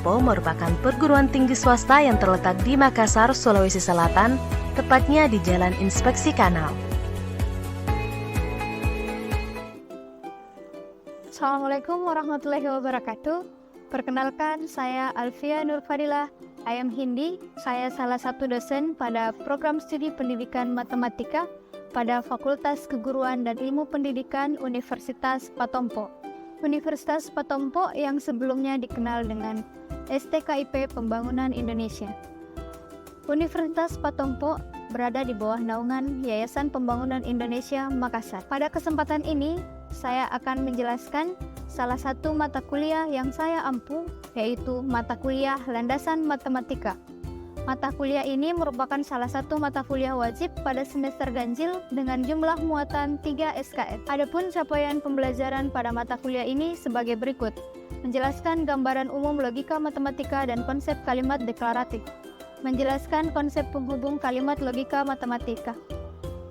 Patompo merupakan perguruan tinggi swasta yang terletak di Makassar, Sulawesi Selatan, tepatnya di Jalan Inspeksi Kanal. Assalamualaikum warahmatullahi wabarakatuh. Perkenalkan, saya Alfia Nurfadilah IM Hindi. Saya salah satu dosen pada program studi pendidikan matematika pada Fakultas Keguruan dan Ilmu Pendidikan Universitas Patompo. Universitas Patompo yang sebelumnya dikenal dengan STKIP Pembangunan Indonesia. Universitas Patompo berada di bawah naungan Yayasan Pembangunan Indonesia Makassar. Pada kesempatan ini, saya akan menjelaskan salah satu mata kuliah yang saya ampu, yaitu mata kuliah Landasan Matematika. Mata kuliah ini merupakan salah satu mata kuliah wajib pada semester ganjil dengan jumlah muatan 3 SKS. Adapun capaian pembelajaran pada mata kuliah ini sebagai berikut: menjelaskan gambaran umum logika matematika dan konsep kalimat deklaratif, menjelaskan konsep penghubung kalimat logika matematika,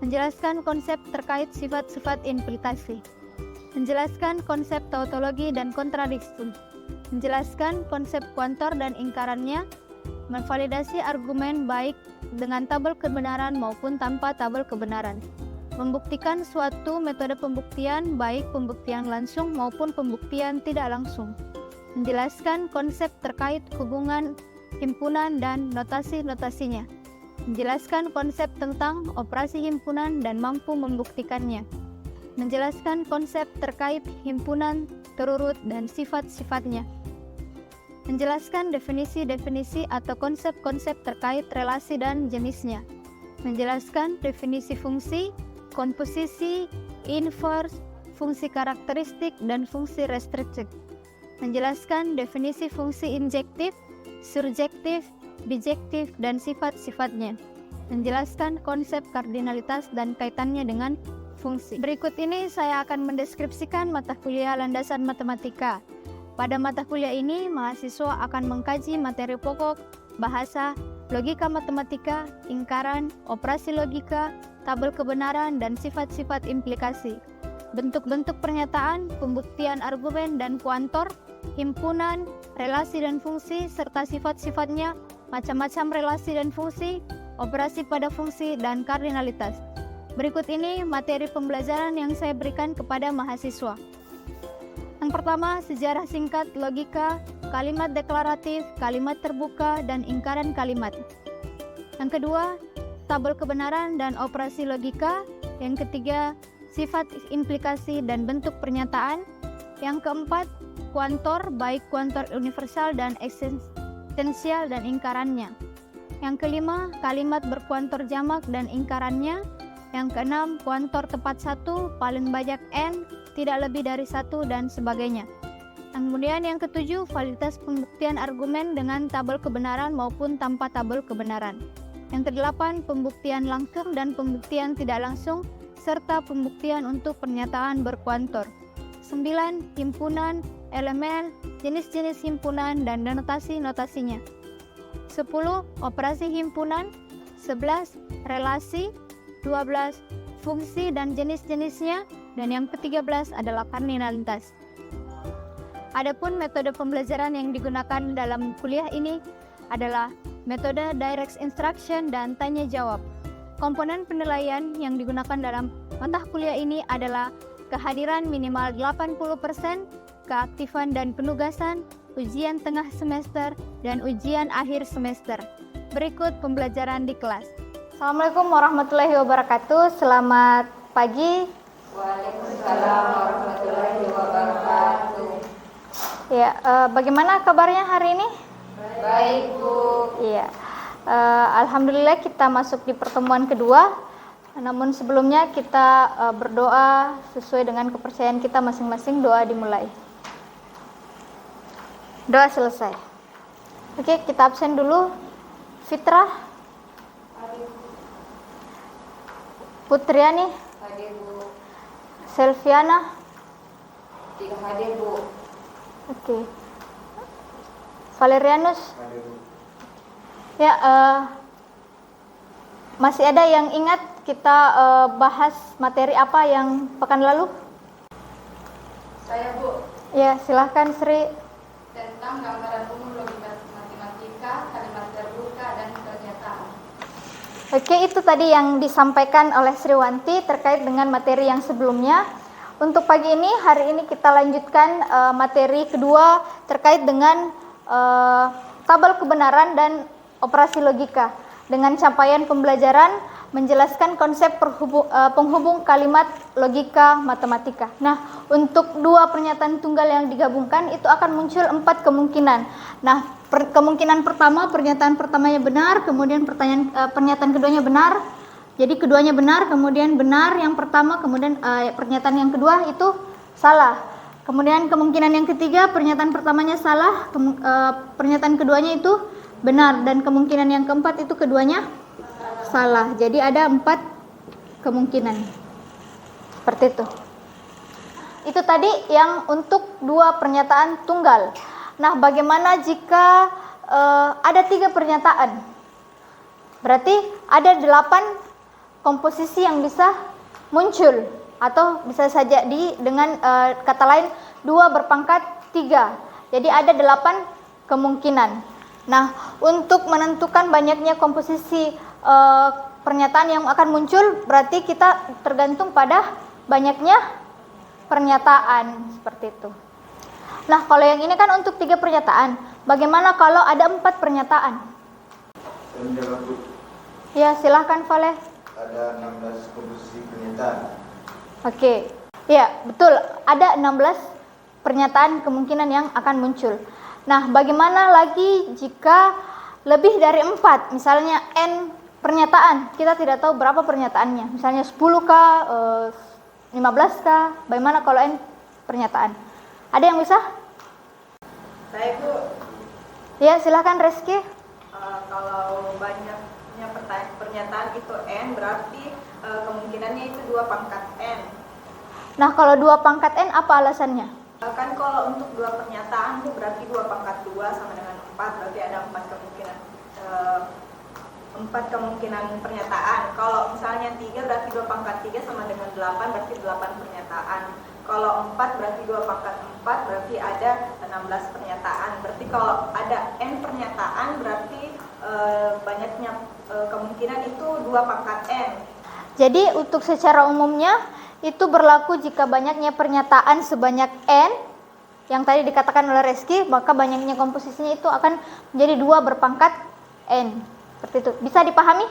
menjelaskan konsep terkait sifat-sifat implikasi, menjelaskan konsep tautologi dan kontradiksi, menjelaskan konsep kuantor dan ingkarannya, memvalidasi argumen baik dengan tabel kebenaran maupun tanpa tabel kebenaran, membuktikan suatu metode pembuktian baik pembuktian langsung maupun pembuktian tidak langsung, menjelaskan konsep terkait hubungan himpunan dan notasi-notasinya, menjelaskan konsep tentang operasi himpunan dan mampu membuktikannya, menjelaskan konsep terkait himpunan terurut dan sifat-sifatnya, menjelaskan definisi-definisi atau konsep-konsep terkait relasi dan jenisnya, menjelaskan definisi fungsi, komposisi, inverse, fungsi karakteristik, dan fungsi restriktif, menjelaskan definisi fungsi injektif, surjektif, bijektif, dan sifat-sifatnya, menjelaskan konsep kardinalitas dan kaitannya dengan fungsi. Berikut ini saya akan mendeskripsikan mata kuliah Landasan Matematika. Pada mata kuliah ini, mahasiswa akan mengkaji materi pokok, bahasa, logika matematika, ingkaran, operasi logika, tabel kebenaran, dan sifat-sifat implikasi, bentuk-bentuk pernyataan, pembuktian argumen dan kuantor, himpunan, relasi dan fungsi, serta sifat-sifatnya, macam-macam relasi dan fungsi, operasi pada fungsi, dan kardinalitas. Berikut ini materi pembelajaran yang saya berikan kepada mahasiswa. Yang pertama, sejarah singkat logika, kalimat deklaratif, kalimat terbuka, dan ingkaran kalimat. Yang kedua, tabel kebenaran dan operasi logika. Yang ketiga, sifat implikasi dan bentuk pernyataan. Yang keempat, kuantor, baik kuantor universal dan eksistensial dan ingkarannya. Yang kelima, kalimat berkuantor jamak dan ingkarannya. Yang keenam, kuantor tepat satu, paling banyak n, tidak lebih dari satu, dan sebagainya. Kemudian yang ketujuh, validitas pembuktian argumen dengan tabel kebenaran maupun tanpa tabel kebenaran. Yang kedelapan, pembuktian langsung dan pembuktian tidak langsung, serta pembuktian untuk pernyataan berkuantor. 9. Himpunan, elemen, jenis-jenis himpunan, dan notasi-notasinya. 10. Operasi himpunan. 11. Relasi. 12. Fungsi dan jenis-jenisnya. Dan yang ke-13 adalah kardinalitas. Adapun metode pembelajaran yang digunakan dalam kuliah ini adalah metode direct instruction dan tanya jawab. Komponen penilaian yang digunakan dalam mata kuliah ini adalah kehadiran minimal 80%, keaktifan dan penugasan, ujian tengah semester, dan ujian akhir semester. Berikut pembelajaran di kelas. Assalamualaikum warahmatullahi wabarakatuh. Selamat pagi. Waalaikumsalam warahmatullahi wabarakatuh. Ya, bagaimana kabarnya hari ini? Baik, Bu. Iya. Alhamdulillah kita masuk di pertemuan kedua. Namun sebelumnya kita berdoa sesuai dengan kepercayaan kita masing-masing. Doa dimulai. Doa selesai. Oke, kita absen dulu. Fitrah, Putriani, Hadir, Bu. Selviana. Tidak hadir, Bu. Oke. Valerianus. Hadir, Bu. Ya, masih ada yang ingat kita bahas materi apa yang pekan lalu? Saya, Bu. Ya, silahkan Sri. Tentang gambaran umum logika Oke, itu tadi yang disampaikan oleh Sriwanti terkait dengan materi yang sebelumnya. Untuk pagi ini, hari ini kita lanjutkan materi kedua terkait dengan tabel kebenaran dan operasi logika dengan capaian pembelajaran menjelaskan konsep penghubung kalimat logika matematika. Nah, untuk dua pernyataan tunggal yang digabungkan itu akan muncul 4 kemungkinan. Nah, kemungkinan pertama, pernyataan pertamanya benar, kemudian pernyataan keduanya benar. Jadi keduanya benar, kemudian benar yang pertama, kemudian pernyataan yang kedua itu salah. Kemudian kemungkinan yang ketiga, pernyataan pertamanya salah, pernyataan keduanya itu benar, dan kemungkinan yang keempat itu keduanya salah. Jadi ada 4 kemungkinan. Seperti itu. Itu tadi yang untuk dua pernyataan tunggal. Nah, bagaimana jika ada 3 pernyataan? Berarti ada 8 komposisi yang bisa muncul, atau bisa saja dengan kata lain 2 berpangkat 3. Jadi ada 8 kemungkinan. Nah, untuk menentukan banyaknya komposisi pernyataan yang akan muncul, berarti kita tergantung pada banyaknya pernyataan, seperti itu. Nah, kalau yang ini kan untuk 3 pernyataan. Bagaimana kalau ada 4 pernyataan? Ya, silahkan Valeh. Ada 16 komposisi pernyataan. Oke. Ya, betul. Ada 16 pernyataan kemungkinan yang akan muncul. Nah, bagaimana lagi jika lebih dari 4? Misalnya N pernyataan, kita tidak tahu berapa pernyataannya. Misalnya 10kah, 15kah? Bagaimana kalau N pernyataan? Ada yang bisa? Saya Bu, Ya, silahkan Reski. kalau banyaknya pernyataan itu N, berarti kemungkinannya itu 2 pangkat N. Nah, kalau 2 pangkat N, apa alasannya? Kan kalau untuk 2 pernyataan itu berarti 2 pangkat 2 sama dengan 4, berarti ada 4 kemungkinan. 4 kemungkinan pernyataan. Kalau misalnya 3 berarti 2 pangkat 3 sama dengan 8, berarti 8 pernyataan. Kalau 4 berarti 2 pangkat 4, berarti ada 16 pernyataan. Berarti kalau ada N pernyataan, berarti banyaknya kemungkinan itu 2 pangkat N. Jadi untuk secara umumnya itu berlaku jika banyaknya pernyataan sebanyak N yang tadi dikatakan oleh Reski, maka banyaknya komposisinya itu akan menjadi 2 berpangkat N. Seperti itu. Bisa dipahami?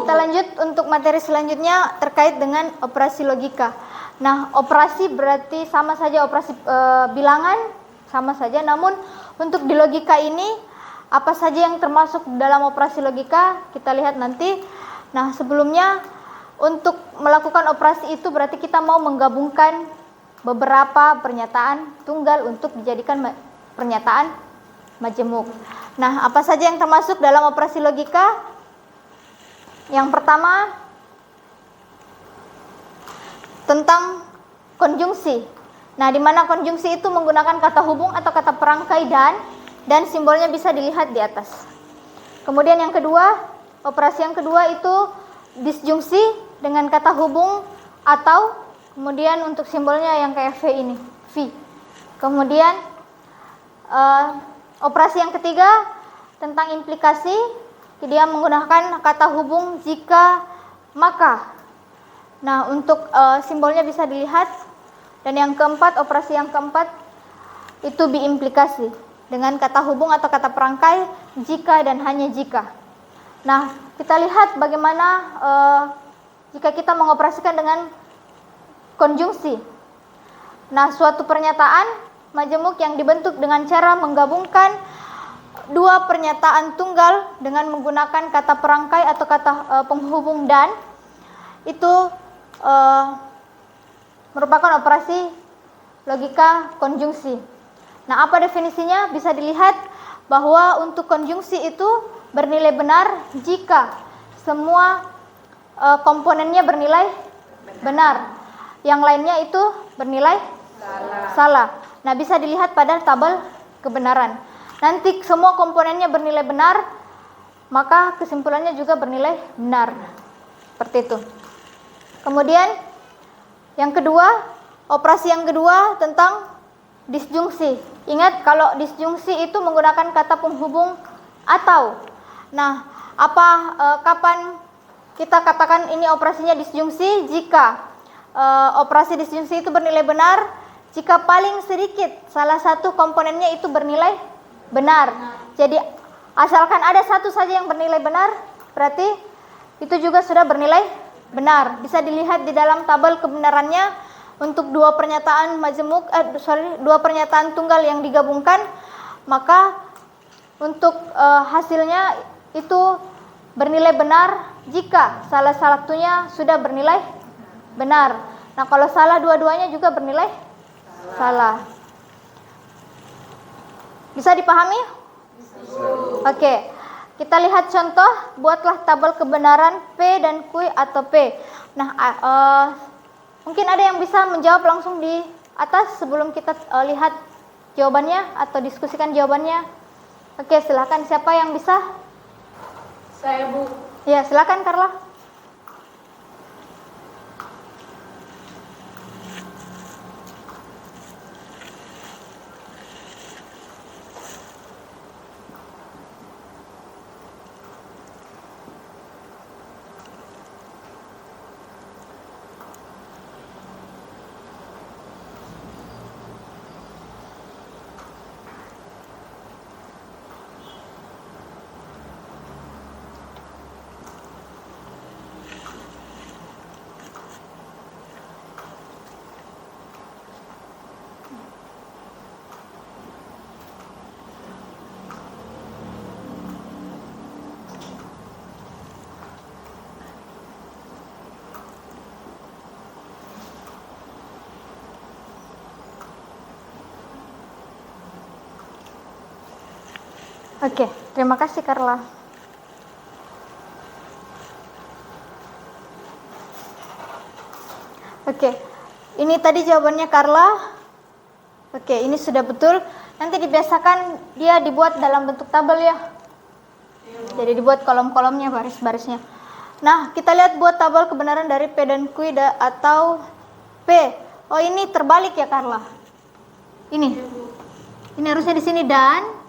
Kita lanjut untuk materi selanjutnya terkait dengan operasi logika. Nah, operasi berarti sama saja operasi bilangan, sama saja. Namun untuk di logika ini, apa saja yang termasuk dalam operasi logika, kita lihat nanti. Nah, sebelumnya untuk melakukan operasi itu berarti kita mau menggabungkan beberapa pernyataan tunggal untuk dijadikan pernyataan majemuk. Nah, apa saja yang termasuk dalam operasi logika? Yang pertama, tentang konjungsi. Nah, di mana konjungsi itu menggunakan kata hubung atau kata perangkai dan simbolnya bisa dilihat di atas. Kemudian yang kedua, operasi yang kedua itu disjungsi dengan kata hubung atau kemudian untuk simbolnya yang kayak V ini, V. Kemudian operasi yang ketiga tentang implikasi, dia menggunakan kata hubung jika maka. Nah, untuk simbolnya bisa dilihat. Dan yang keempat, operasi yang keempat itu biimplikasi dengan kata hubung atau kata perangkai jika dan hanya jika. Nah, kita lihat bagaimana jika kita mengoperasikan dengan konjungsi. Nah, suatu pernyataan majemuk yang dibentuk dengan cara menggabungkan 2 pernyataan tunggal dengan menggunakan kata perangkai atau kata penghubung dan itu merupakan operasi logika konjungsi. Nah, apa definisinya? Bisa dilihat bahwa untuk konjungsi itu bernilai benar jika semua komponennya bernilai benar. Yang lainnya itu bernilai salah. Nah, bisa dilihat pada tabel kebenaran. Nanti semua komponennya bernilai benar, maka kesimpulannya juga bernilai benar. Seperti itu. Kemudian yang kedua, operasi yang kedua tentang disjungsi. Ingat kalau disjungsi itu menggunakan kata penghubung atau. Nah, Kapan kita katakan ini operasinya disjungsi? Jika operasi disjungsi itu bernilai benar jika paling sedikit salah satu komponennya itu bernilai benar. Jadi asalkan ada satu saja yang bernilai benar, berarti itu juga sudah bernilai benar. Bisa dilihat di dalam tabel kebenarannya untuk dua pernyataan dua pernyataan tunggal yang digabungkan, maka untuk hasilnya itu bernilai benar jika salah satunya sudah bernilai benar. Nah, kalau salah dua-duanya juga bernilai salah. Bisa dipahami? Oke. Kita lihat contoh, buatlah tabel kebenaran P dan Q atau P. Nah, mungkin ada yang bisa menjawab langsung di atas sebelum kita lihat jawabannya atau diskusikan jawabannya. Oke, silakan, siapa yang bisa? Saya, Bu. Ya, silakan Carla. Oke, terima kasih Carla. Oke, ini tadi jawabannya Carla. Oke, ini sudah betul. Nanti dibiasakan dia dibuat dalam bentuk tabel ya. Jadi dibuat kolom-kolomnya, baris-barisnya. Nah, kita lihat buat tabel kebenaran dari P dan Q atau P. Oh, ini terbalik ya Carla. Ini harusnya di sini dan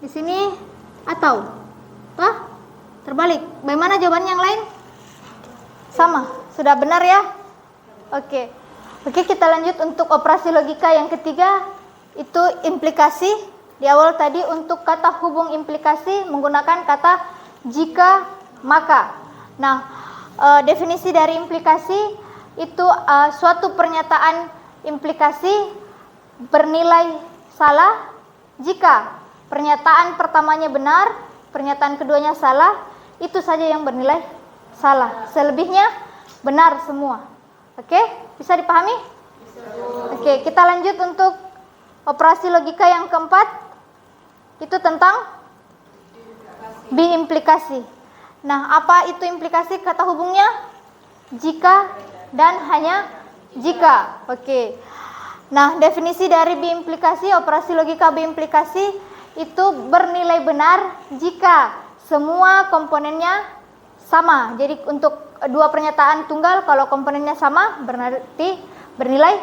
di sini atau terbalik. Bagaimana jawabannya yang lain? Sama, sudah benar ya? Oke, kita lanjut untuk operasi logika yang ketiga, itu implikasi. Di awal tadi untuk kata hubung implikasi menggunakan kata jika maka. Nah, definisi dari implikasi itu suatu pernyataan implikasi bernilai salah jika pernyataan pertamanya benar, pernyataan keduanya salah, itu saja yang bernilai salah. Selebihnya benar semua. Oke, bisa dipahami? Oke, kita lanjut untuk operasi logika yang keempat. Itu tentang biimplikasi. Nah, apa itu implikasi? Kata hubungnya jika dan hanya jika. Oke. Nah, definisi dari biimplikasi, operasi logika biimplikasi itu bernilai benar jika semua komponennya sama. Jadi untuk dua pernyataan tunggal, kalau komponennya sama berarti bernilai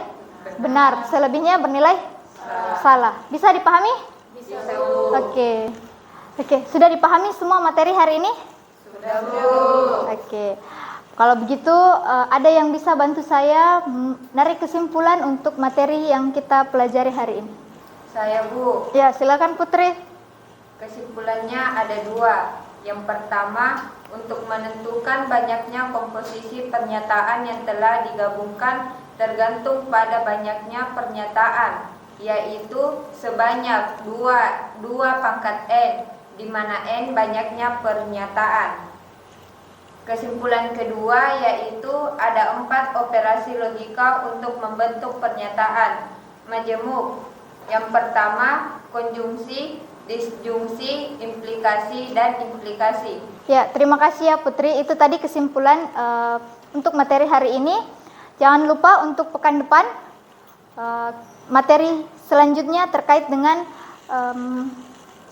benar. Selebihnya bernilai salah. Bisa dipahami? Bisa. Oke, sudah dipahami semua materi hari ini? Sudah, Bu. Oke. Kalau begitu ada yang bisa bantu saya menarik kesimpulan untuk materi yang kita pelajari hari ini? Saya, Bu. Ya, silakan Putri. Kesimpulannya ada dua. Yang pertama, untuk menentukan banyaknya komposisi pernyataan yang telah digabungkan tergantung pada banyaknya pernyataan, yaitu sebanyak 2 pangkat N, di mana N banyaknya pernyataan. Kesimpulan kedua yaitu ada 4 operasi logika untuk membentuk pernyataan majemuk. Yang pertama, konjungsi, disjungsi, implikasi, dan implikasi. Ya, terima kasih ya Putri. Itu tadi kesimpulan untuk materi hari ini. Jangan lupa untuk pekan depan materi selanjutnya terkait dengan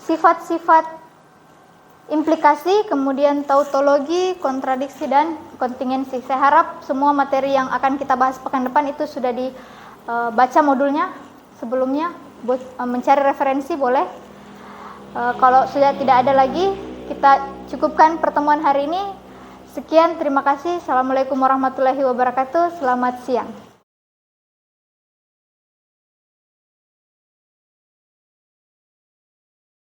sifat-sifat implikasi, kemudian tautologi, kontradiksi, dan kontingensi. Saya harap semua materi yang akan kita bahas pekan depan itu sudah dibaca modulnya sebelumnya. Buat mencari referensi boleh. Kalau sudah tidak ada lagi, kita cukupkan pertemuan hari ini. Sekian, terima kasih. Assalamualaikum warahmatullahi wabarakatuh. Selamat siang.